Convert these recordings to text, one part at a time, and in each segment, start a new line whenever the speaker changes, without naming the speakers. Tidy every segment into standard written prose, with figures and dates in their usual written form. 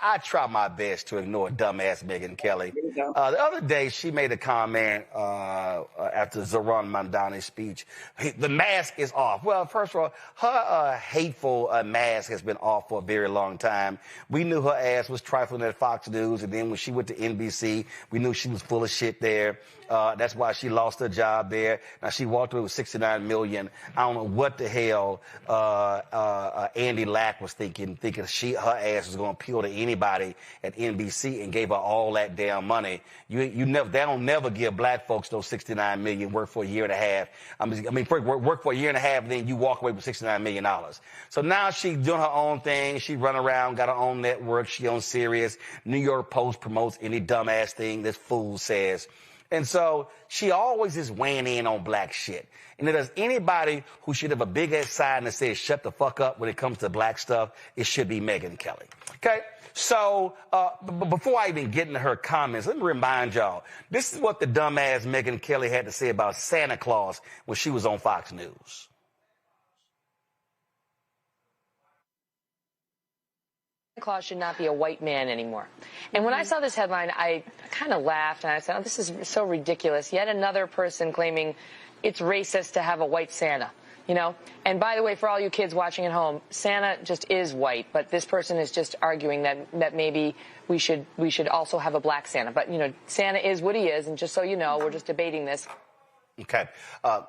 I try my best to ignore dumbass Megyn Kelly. The other day, she made a comment after Zoran Mandani's speech. The mask is off. Well, first of all, her hateful mask has been off for a very long time. We knew her ass was trifling at Fox News, and then when she went to NBC, we knew she was full of shit there. That's why she lost her job there. Now, she walked away with $69 million. I don't know what the hell Andy Lack was thinking her ass was going to appeal to anybody at NBC and gave her all that damn money. They don't never give black folks those $69 million, work for a year and a half. Work for a year and a half, and then you walk away with $69 million. So now she's doing her own thing. She run around, got her own network. She on Sirius. New York Post promotes any dumbass thing this fool says. And so she always is weighing in on black shit. And if there's anybody who should have a big ass sign that says shut the fuck up when it comes to black stuff, it should be Megyn Kelly. Okay? So before I even get into her comments, let me remind y'all, this is what the dumbass Megyn Kelly had to say about Santa Claus when she was on Fox News.
Santa Claus should not be a white man anymore. And when I saw this headline, I kind of laughed and I said, oh, this is so ridiculous. Yet another person claiming it's racist to have a white Santa, you know? And by the way, for all you kids watching at home, Santa just is white, but this person is just arguing that maybe we should also have a black Santa. But, you know, Santa is what he is, and just so you know, we're just debating this.
Okay.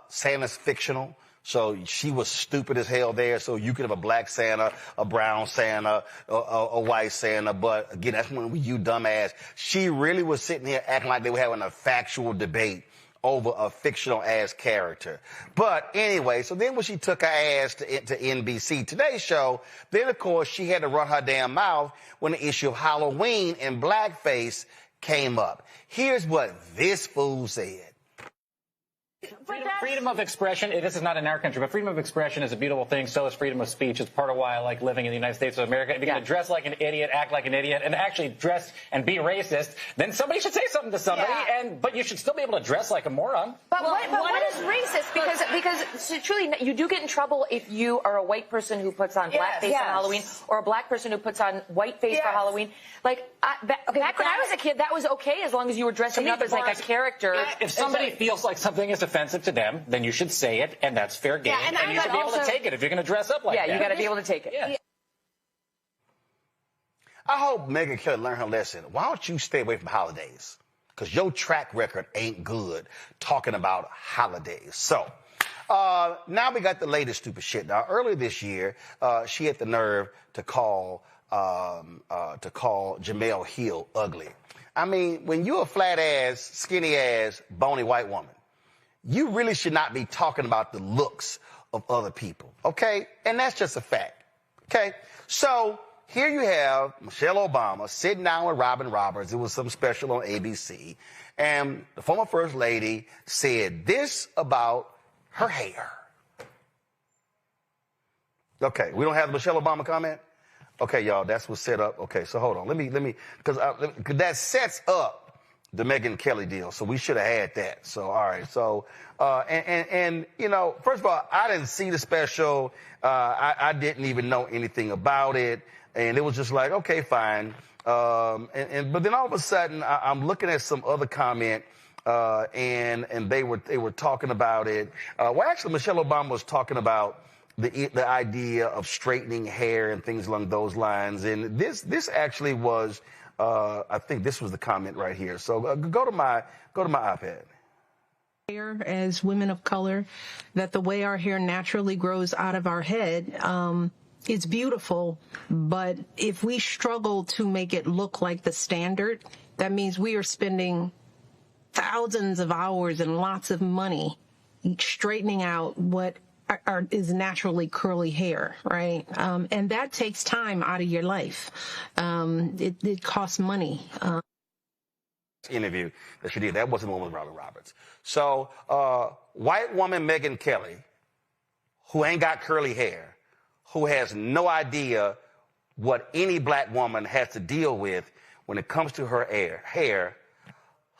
Santa's fictional. So she was stupid as hell there. So you could have a black Santa, a brown Santa, a white Santa. But again, that's when you dumbass. She really was sitting here acting like they were having a factual debate over a fictional ass character. But anyway, so then when she took her ass to NBC Today's show, then of course she had to run her damn mouth when the issue of Halloween and blackface came up. Here's what this fool said.
Freedom of expression, this is not in our country, but freedom of expression is a beautiful thing. So is freedom of speech. It's part of why I like living in the United States of America. If you're going to dress like an idiot, act like an idiot, and actually dress and be racist, then somebody should say something to somebody, but you should still be able to dress like a moron.
But what is racist? Because truly, you do get in trouble if you are a white person who puts on blackface on Halloween, or a black person who puts on whiteface for Halloween. Like, back when I was a kid, that was okay as long as you were dressing up as like a character.
If somebody feels like something is offensive to them, then you should say it, and that's fair game, and you should be able to take it if you're going to dress up like that.
Yeah, you got to be able to take it.
Yeah.
I hope Megyn Kelly learned her lesson. Why don't you stay away from holidays? Because your track record ain't good talking about holidays. So, now we got the latest stupid shit. Now, earlier this year, she had the nerve to call Jemele Hill ugly. I mean, when you're a flat ass, skinny ass, bony white woman, you really should not be talking about the looks of other people, okay? And that's just a fact, okay? So here you have Michelle Obama sitting down with Robin Roberts. It was some special on ABC. And the former First Lady said this about her hair. Okay, we don't have the Michelle Obama comment? Okay, y'all, that's what's set up. Okay, so hold on. Let me, because that sets up the Megyn Kelly deal, so we should have had that. So, all right. So, and you know, first of all, I didn't see the special. I didn't even know anything about it, and it was just like, okay, fine. But then all of a sudden, I'm looking at some other comment, and they were talking about it. Well, actually, Michelle Obama was talking about the idea of straightening hair and things along those lines, and this actually was. I think this was the comment right here. So go to my iPad.
As women of color, that the way our hair naturally grows out of our head, it's beautiful. But if we struggle to make it look like the standard, that means we are spending thousands of hours and lots of money straightening out what is naturally curly hair, right? And that takes time out of your life. It costs money.
Interview that she did, that wasn't the one with Robin Roberts. So, white woman Megyn Kelly, who ain't got curly hair, who has no idea what any black woman has to deal with when it comes to her hair,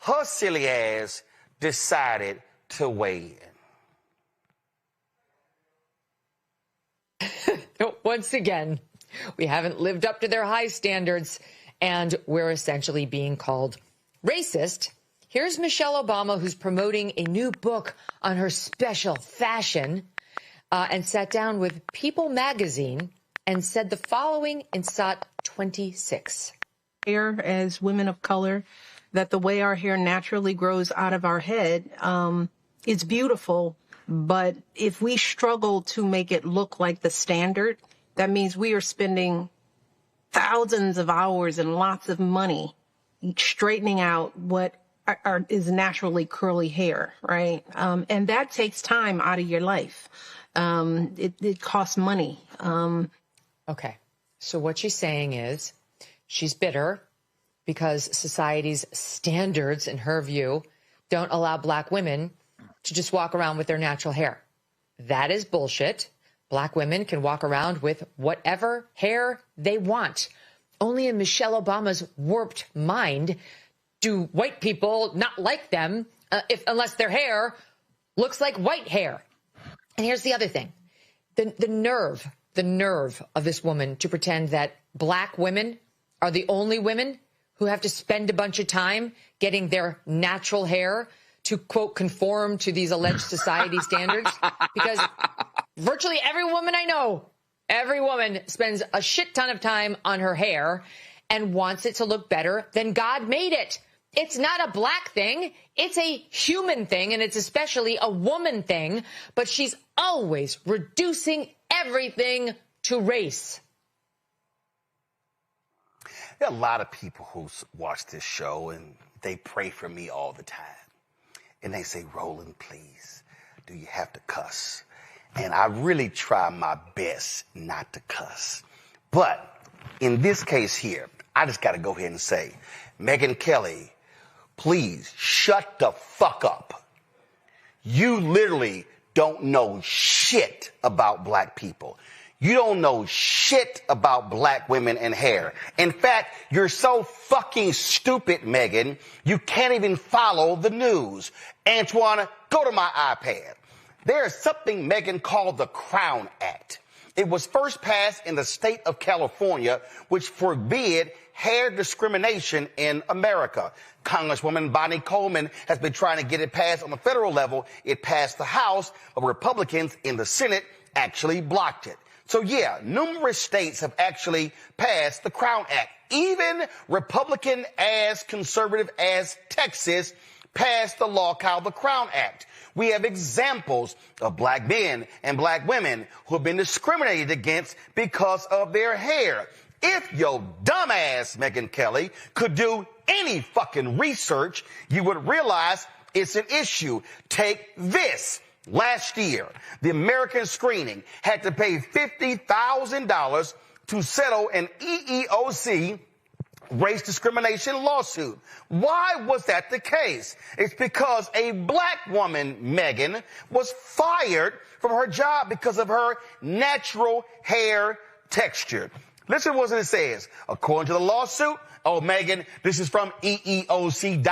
her silly ass decided to weigh in.
Once again, we haven't lived up to their high standards. and we're essentially being called racist. Here's Michelle Obama, who's promoting a new book on her special fashion, and sat down with People magazine and said the following in SOT 26.
Here, as women of color, that the way our hair naturally grows out of our head, it's beautiful. But if we struggle to make it look like the standard, that means we are spending thousands of hours and lots of money straightening out what is naturally curly hair, right? And that takes time out of your life. It costs money.
Okay. So what she's saying is she's bitter because society's standards, in her view, don't allow black women to just walk around with their natural hair. That is bullshit. Black women can walk around with whatever hair they want. Only in Michelle Obama's warped mind do white people not like them unless their hair looks like white hair. And here's the other thing. The nerve of this woman to pretend that black women are the only women who have to spend a bunch of time getting their natural hair to, quote, conform to these alleged society standards. Because virtually every woman I know, every woman spends a shit ton of time on her hair and wants it to look better than God made it. It's not a black thing. It's a human thing, and it's especially a woman thing. But she's always reducing everything to race.
There are a lot of people who watch this show, and they pray for me all the time. And they say, Roland, please, do you have to cuss? And I really try my best not to cuss. But in this case here, I just got to go ahead and say, Megyn Kelly, please shut the fuck up. You literally don't know shit about black people. You don't know shit about black women and hair. In fact, you're so fucking stupid, Megyn, you can't even follow the news. Antoine, go to my iPad. There is something, Megyn, called the Crown Act. It was first passed in the state of California, which forbid hair discrimination in America. Congresswoman Bonnie Coleman has been trying to get it passed on the federal level. It passed the House, but Republicans in the Senate actually blocked it. So yeah, numerous states have actually passed the Crown Act. Even Republican as conservative as Texas passed the law called the Crown Act. We have examples of black men and black women who have been discriminated against because of their hair. If your dumbass, Megyn Kelly, could do any fucking research, you would realize it's an issue. Take this. Last year, the American Screening had to pay $50,000 to settle an EEOC race discrimination lawsuit. Why was that the case? It's because a black woman, Megyn, was fired from her job because of her natural hair texture. Listen to what it says. According to the lawsuit, oh, Megyn, this is from EEOC.gov.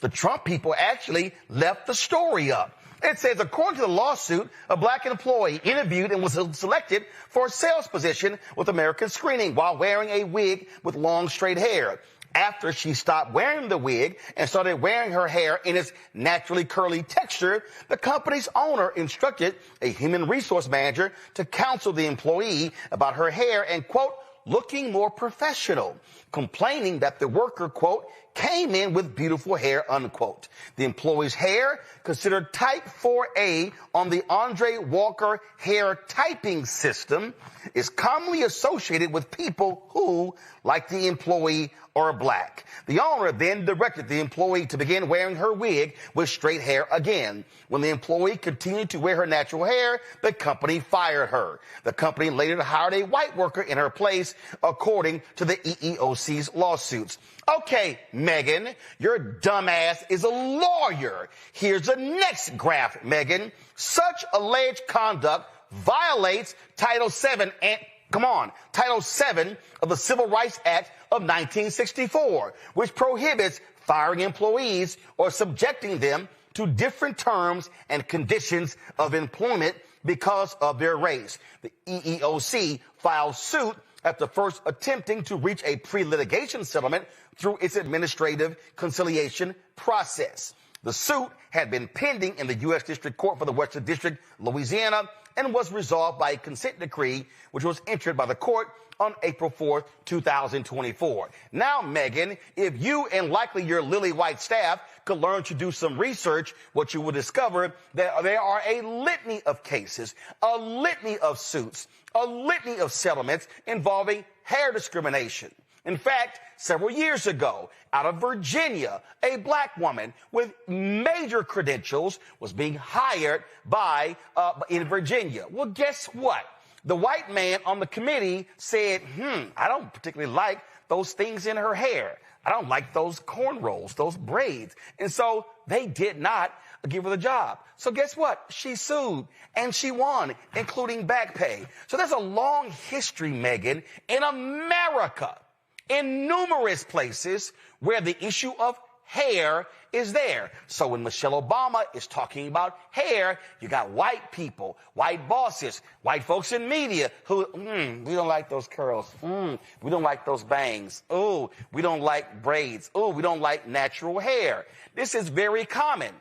The Trump people actually left the story up. It says, according to the lawsuit, a black employee interviewed and was selected for a sales position with American Screening while wearing a wig with long straight hair. After she stopped wearing the wig and started wearing her hair in its naturally curly texture, the company's owner instructed a human resource manager to counsel the employee about her hair and, quote, looking more professional, complaining that the worker, quote, came in with beautiful hair, unquote. The employee's hair, considered type 4A on the Andre Walker hair typing system, is commonly associated with people who, like the employee, are black. The owner then directed the employee to begin wearing her wig with straight hair again. When the employee continued to wear her natural hair, the company fired her. The company later hired a white worker in her place, according to the EEOC's lawsuits. Okay, Megyn, your dumbass is a lawyer. Here's the next graph, Megyn. Such alleged conduct violates Title VII Title VII of the Civil Rights Act of 1964, which prohibits firing employees or subjecting them to different terms and conditions of employment because of their race. The EEOC filed suit after first attempting to reach a pre-litigation settlement through its administrative conciliation process. The suit had been pending in the U.S. District Court for the Western District, Louisiana, and was resolved by a consent decree, which was entered by the court on April 4th, 2024. Now, Megyn, if you and likely your Lily White staff could learn to do some research, what you will discover that there are a litany of cases, a litany of suits, a litany of settlements involving hair discrimination. In fact, several years ago, out of Virginia, a black woman with major credentials was being hired in Virginia. Well, guess what? The white man on the committee said, I don't particularly like those things in her hair. I don't like those cornrows, those braids. And so they did not give her the job. So guess what? She sued and she won, including back pay. So there's a long history, Megyn, in America, in numerous places where the issue of hair is there. So when Michelle Obama is talking about hair, you got white people, white bosses, white folks in media who, we don't like those curls. We don't like those bangs. Oh, we don't like braids. Oh, we don't like natural hair. This is very common.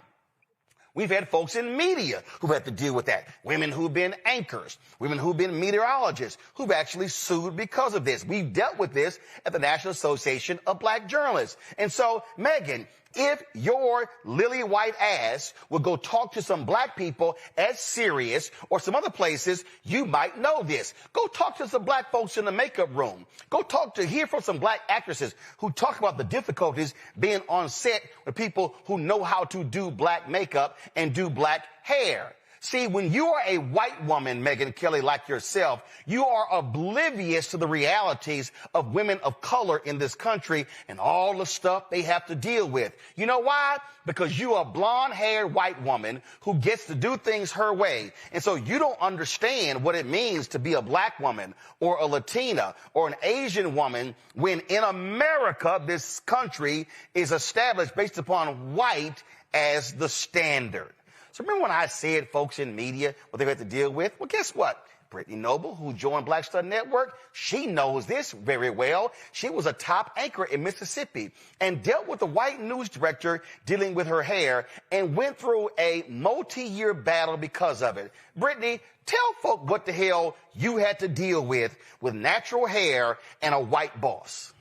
We've had folks in media who've had to deal with that. Women who've been anchors, women who've been meteorologists, who've actually sued because of this. We've dealt with this at the National Association of Black Journalists. And so, Megyn, if your lily white ass would go talk to some black people at Sirius or some other places, you might know this. Go talk to some black folks in the makeup room. Go hear from some black actresses who talk about the difficulties being on set with people who know how to do black makeup and do black hair. See, when you are a white woman, Megyn Kelly, like yourself, you are oblivious to the realities of women of color in this country and all the stuff they have to deal with. You know why? Because you are a blonde-haired white woman who gets to do things her way. And so you don't understand what it means to be a black woman or a Latina or an Asian woman when in America, this country is established based upon white as the standard. So remember when I said folks in media, what they've had to deal with? Well, guess what? Brittany Noble, who joined Black Star Network, she knows this very well. She was a top anchor in Mississippi and dealt with a white news director dealing with her hair and went through a multi-year battle because of it. Brittany, tell folk what the hell you had to deal with natural hair and a white boss.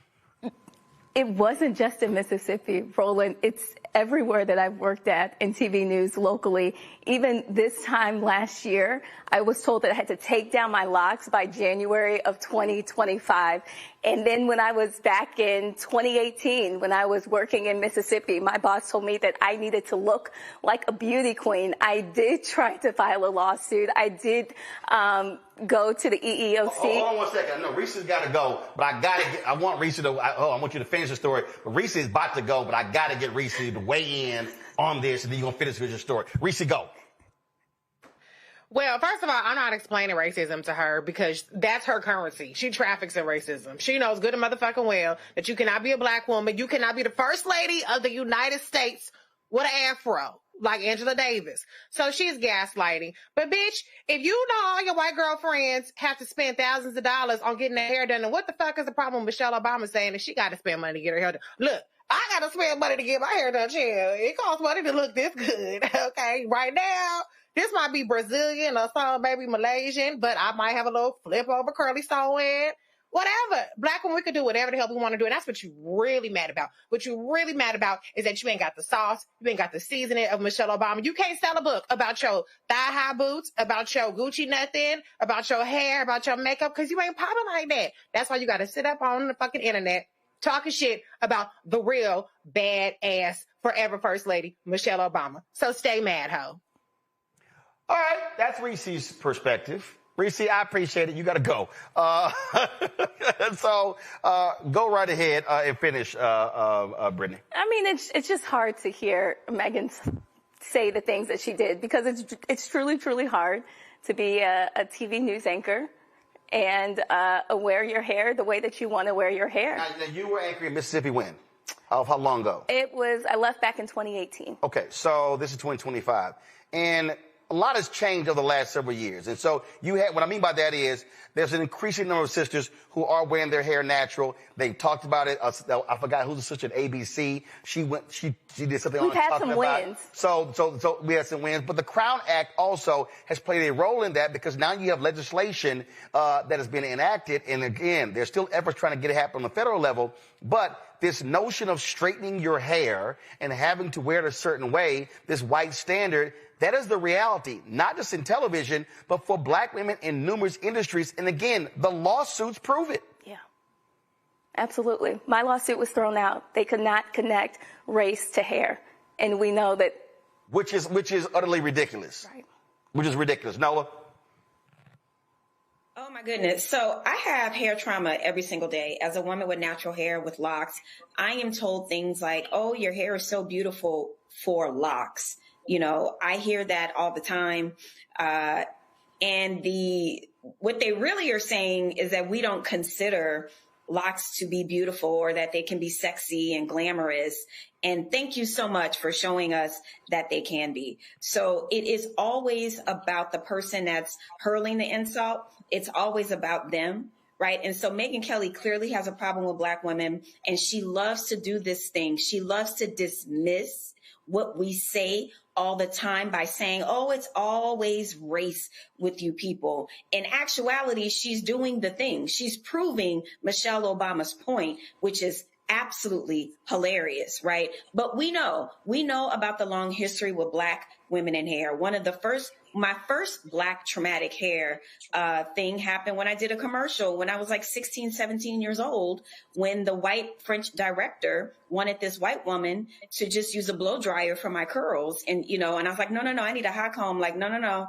It wasn't just in Mississippi, Roland. It's everywhere that I've worked at in TV news locally. Even this time last year, I was told that I had to take down my locks by January of 2025. And then when I was back in 2018, when I was working in Mississippi, my boss told me that I needed to look like a beauty queen. I did try to file a lawsuit. I did go to the EEOC.
Hold on 1 second. No, Reese's got to go, but I want Reese to, I want you to finish the story. But Reese is about to go, but I got to get Reese to weigh in on this, and then you're going to finish with your story. Reese, go.
Well, first of all, I'm not explaining racism to her because that's her currency. She traffics in racism. She knows good and motherfucking well that you cannot be a black woman. You cannot be the first lady of the United States with an afro like Angela Davis. So she's gaslighting. But bitch, if you know all your white girlfriends have to spend thousands of dollars on getting their hair done, then what the fuck is the problem with Michelle Obama saying that she got to spend money to get her hair done? Look, I got to spend money to get my hair done, chill. It costs money to look this good, okay? Right now, this might be Brazilian or some maybe Malaysian, but I might have a little flip over curly sew-in. Whatever. Black women, we can do whatever the hell we want to do. And that's what you're really mad about. What you're really mad about is that you ain't got the sauce. You ain't got the seasoning of Michelle Obama. You can't sell a book about your thigh-high boots, about your Gucci nothing, about your hair, about your makeup, because you ain't popping like that. That's why you got to sit up on the fucking internet talking shit about the real badass forever First Lady, Michelle Obama. So stay mad, ho.
All right, that's Reese's perspective. Reese, I appreciate it. You got to go. So go right ahead and finish, Brittany.
I mean, it's just hard to hear Megyn say the things that she did because it's truly, truly hard to be a TV news anchor and wear your hair the way that you want to wear your hair.
Now, you were anchoring in Mississippi when? How long ago?
I left back in 2018.
Okay, so this is 2025. And a lot has changed over the last several years. And so what I mean by that is there's an increasing number of sisters who are wearing their hair natural. They've talked about it. I forgot who's the sister at ABC. She did something on talking about.
Wins.
So we had some wins. But the Crown Act also has played a role in that because now you have legislation that has been enacted. And again, there's still efforts trying to get it happen on the federal level. But this notion of straightening your hair and having to wear it a certain way, this white standard, that is the reality, not just in television, but for black women in numerous industries. And again, the lawsuits prove it.
Yeah, absolutely. My lawsuit was thrown out. They could not connect race to hair. And we know that.
Which is utterly ridiculous.
Right.
Which is ridiculous. Nola?
Oh my goodness. So I have hair trauma every single day. As a woman with natural hair, with locks, I am told things like, oh, your hair is so beautiful for locks. You know, I hear that all the time. And what they really are saying is that we don't consider locks to be beautiful or that they can be sexy and glamorous. And thank you so much for showing us that they can be. So it is always about the person that's hurling the insult. It's always about them. Right. And so Megyn Kelly clearly has a problem with black women, and she loves to do this thing. She loves to dismiss what we say all the time by saying, oh, it's always race with you people. In actuality, she's doing the thing. She's proving Michelle Obama's point, which is absolutely hilarious, right? But we know about the long history with black women in hair. My first black traumatic hair thing happened when I did a commercial when I was like 16, 17 years old, when the white French director wanted this white woman to just use a blow dryer for my curls. And, and I was like, no, I need a hot comb. Like, no.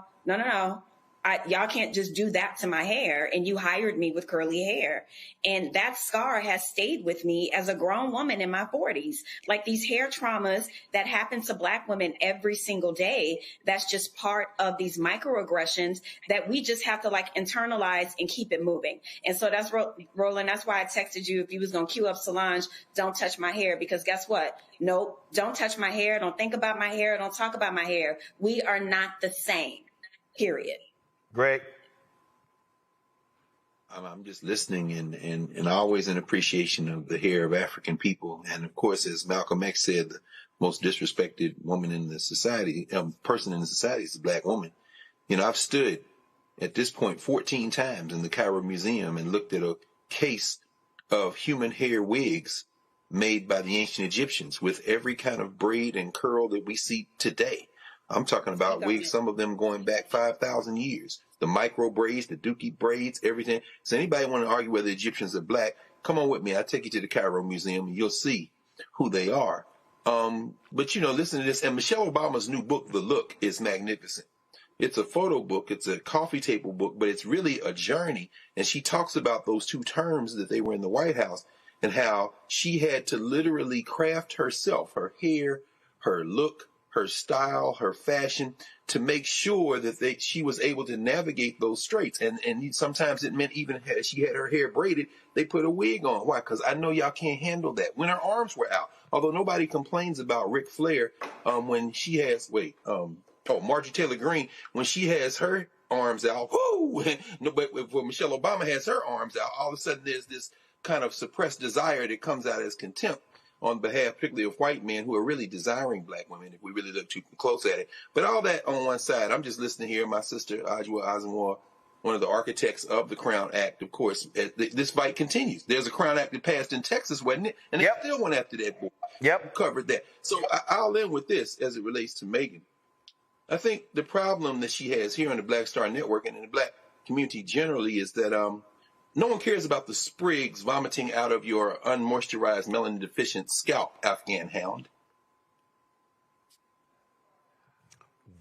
Y'all can't just do that to my hair. And you hired me with curly hair. And that scar has stayed with me as a grown woman in my 40s. Like these hair traumas that happen to black women every single day. That's just part of these microaggressions that we just have to like internalize and keep it moving. And so that's Roland. That's why I texted you if you was going to cue up Solange, don't touch my hair, because guess what? Nope. Don't touch my hair. Don't think about my hair. Don't talk about my hair. We are not the same, period.
Greg?
I'm just listening and always in appreciation of the hair of African people. And of course, as Malcolm X said, the most disrespected woman in the society, person in the society is the black woman. I've stood at this point 14 times in the Cairo Museum and looked at a case of human hair wigs made by the ancient Egyptians with every kind of braid and curl that we see today. I'm talking about wigs, some of them going back 5,000 years. The micro braids, the dookie braids, everything. So anybody want to argue whether Egyptians are black, come on with me. I'll take you to the Cairo Museum and you'll see who they are. But, listen to this. And Michelle Obama's new book, The Look, is magnificent. It's a photo book. It's a coffee table book, but it's really a journey. And she talks about those two terms that they were in the White House and how she had to literally craft herself, her hair, her look, her style, her fashion, to make sure that she was able to navigate those straits. And sometimes it meant even as she had her hair braided, they put a wig on. Why? Because I know y'all can't handle that. When her arms were out, although nobody complains about Ric Flair when she has, Marjorie Taylor Greene, when she has her arms out, whoo! No, but when Michelle Obama has her arms out, all of a sudden there's this kind of suppressed desire that comes out as contempt on behalf, particularly of white men who are really desiring black women, if we really look too close at it. But all that on one side, I'm just listening here. My sister, Ajwa Asamoah, one of the architects of the Crown Act, of course, this fight continues. There's a Crown Act that passed in Texas, wasn't it? And they still went after that boy.
Yep.
We covered that. So I'll end with this as it relates to Megyn. I think the problem that she has here on the Black Star Network and in the black community generally is that no one cares about the sprigs vomiting out of your unmoisturized, melanin-deficient scalp, Afghan hound.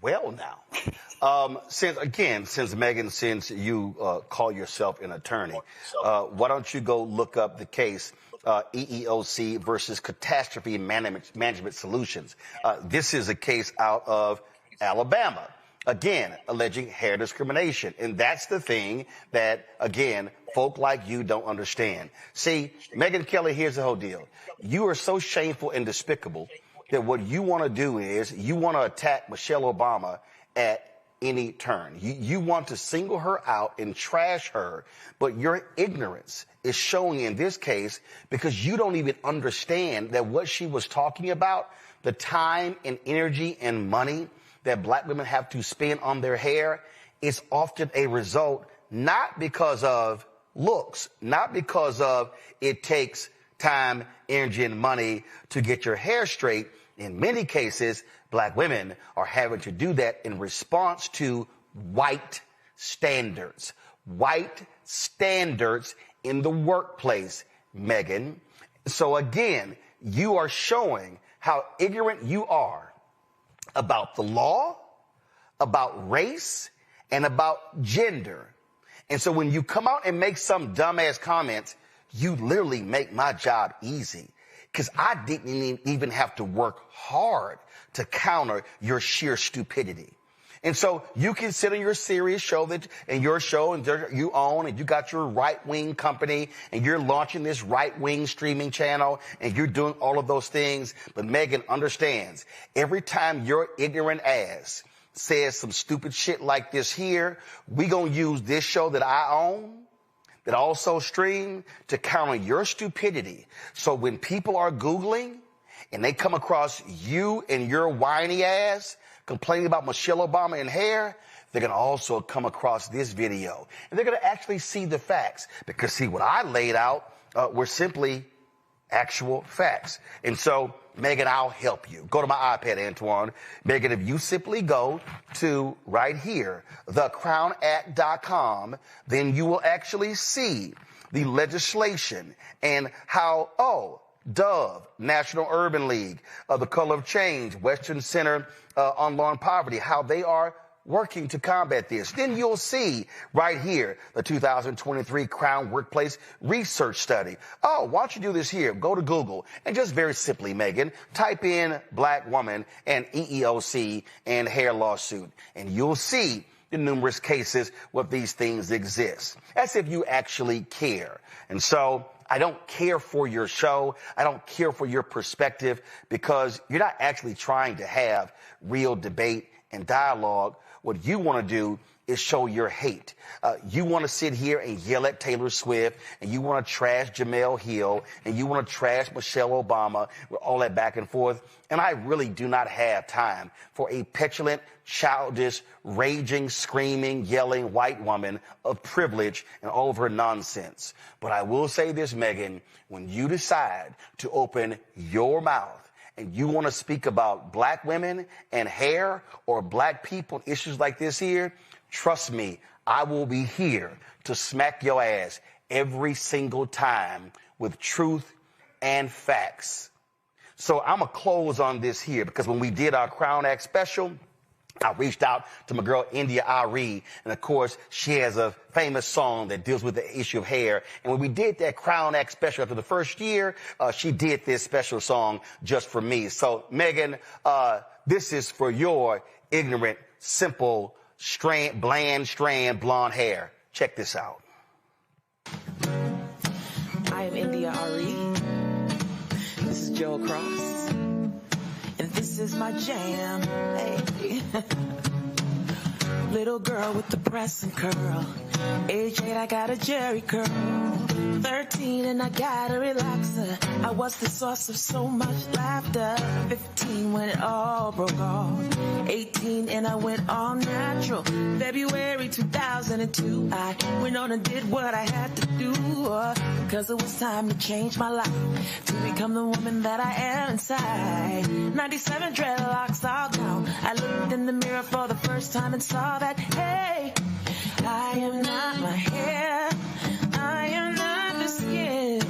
Well, now, since Megyn, since you call yourself an attorney, why don't you go look up the case EEOC versus Catastrophe Management Solutions? This is a case out of Alabama. Again, alleging hair discrimination. And that's the thing that, again, folk like you don't understand. See, Megyn Kelly, here's the whole deal. You are so shameful and despicable that what you want to do is you want to attack Michelle Obama at any turn. You want to single her out and trash her, but your ignorance is showing in this case because you don't even understand that what she was talking about, the time and energy and money that black women have to spend on their hair, is often a result not because of looks, not because of it takes time, energy, and money to get your hair straight. In many cases, black women are having to do that in response to white standards. White standards in the workplace, Megyn. So again, you are showing how ignorant you are about the law, about race, and about gender. And so when you come out and make some dumbass comments, you literally make my job easy. Because I didn't even have to work hard to counter your sheer stupidity. And so you can sit on your serious show and you own, and you got your right-wing company, and you're launching this right-wing streaming channel, and you're doing all of those things. But Megyn understands, every time your ignorant ass says some stupid shit like this here, we gonna use this show that I own, that also stream, to counter your stupidity. So when people are Googling and they come across you and your whiny ass complaining about Michelle Obama and hair, they're going to also come across this video. And they're going to actually see the facts. Because, see, what I laid out were simply actual facts. And so, Megyn, I'll help you. Go to my iPad, Antoine. Megyn, if you simply go to right here, thecrownact.com, then you will actually see the legislation and how, Dove, National Urban League, The Color of Change, Western Center on Law and Poverty, how they are working to combat this. Then you'll see right here the 2023 Crown Workplace Research Study. Why don't you do this here? Go to Google and just very simply, Megyn, type in black woman and EEOC and hair lawsuit, and you'll see the numerous cases where these things exist, as if you actually care. And so I don't care for your show. I don't care for your perspective, because you're not actually trying to have real debate and dialogue. What you want to do is show your hate. You want to sit here and yell at Taylor Swift, and you want to trash Jamel Hill, and you want to trash Michelle Obama, with all that back and forth. And I really do not have time for a petulant, childish, raging, screaming, yelling white woman of privilege and all of her nonsense. But I will say this, Megyn, when you decide to open your mouth and you want to speak about black women and hair or black people, issues like this here, trust me, I will be here to smack your ass every single time with truth and facts. So I'm going to close on this here, because when we did our Crown Act special, I reached out to my girl, India Ari, and of course, she has a famous song that deals with the issue of hair. And when we did that Crown Act special after the first year, she did this special song just for me. So, Megyn, this is for your ignorant, simple, bland blonde hair. Check this out.
I am India Ari. This is Joe Cross. And this is my jam. Hey. Little girl with the press and curl. Age 8, I got a Jerry curl. 13 and I got a relaxer. I was the source of so much laughter. 15 when it all broke off. 18 and I went all natural. February 2002, I went on and did what I had to do. Cause it was time to change my life, to become the woman that I am inside. 97 dreadlocks all down. I looked in the mirror for the first time and saw that, hey, I am not my hair. I am not the skin.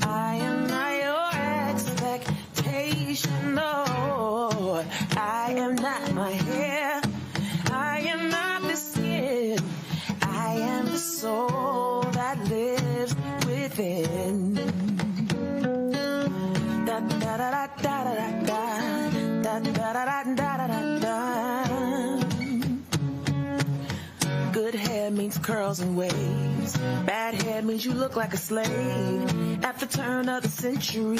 I am not your expectation. No, I am not my hair. I am not the skin. I am the soul that lives within. Da da da da da da da da da da da da da. Good hair means curls and waves. Bad hair means you look like a slave. At the turn of the century,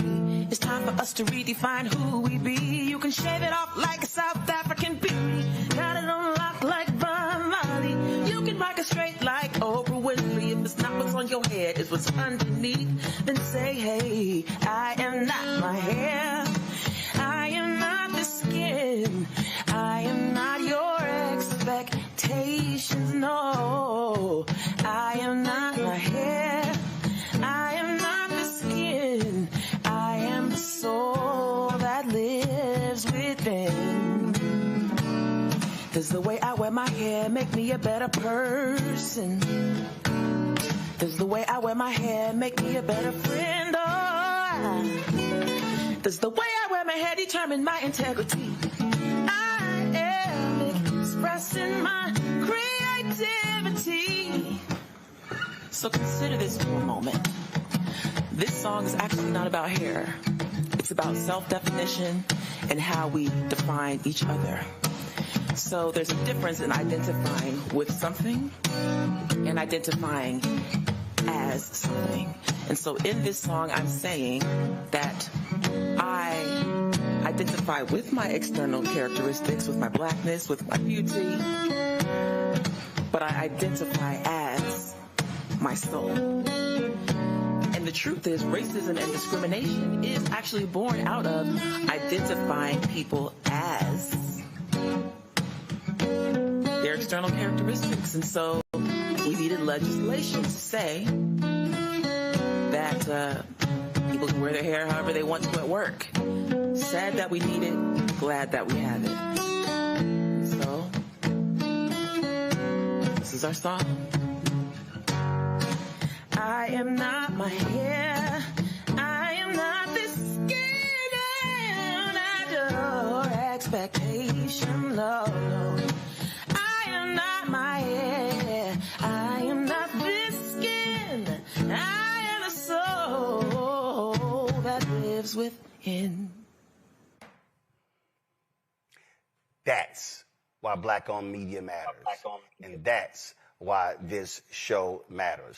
it's time for us to redefine who we be. You can shave it off like a South African beauty. Got it on lock like on your head is what's underneath, then say, hey, I am not my hair. I am not the skin. I am not your expectations. No, I am not my hair. I am not the skin. I am the soul that lives within. Does the way I wear my hair make me a better person? Does the way I wear my hair make me a better friend? Oh, does the way I wear my hair determine my integrity? I am expressing my creativity. So consider this for a moment. This song is actually not about hair. It's about self-definition and how we define each other. So there's a difference in identifying with something and identifying as something. And so in this song, I'm saying that I identify with my external characteristics, with my blackness, with my beauty, but I identify as my soul. And the truth is, racism and discrimination is actually born out of identifying people as their external characteristics. And so we needed legislation to say that people can wear their hair however they want to at work. Sad that we need it, glad that we have it. So this is our song. I am not my hair. I am not the skin. I am not your expectation. No, no. I am not my hair. I am not this skin. I am a soul that lives within.
That's why Black-owned media matters. And that's why this show matters.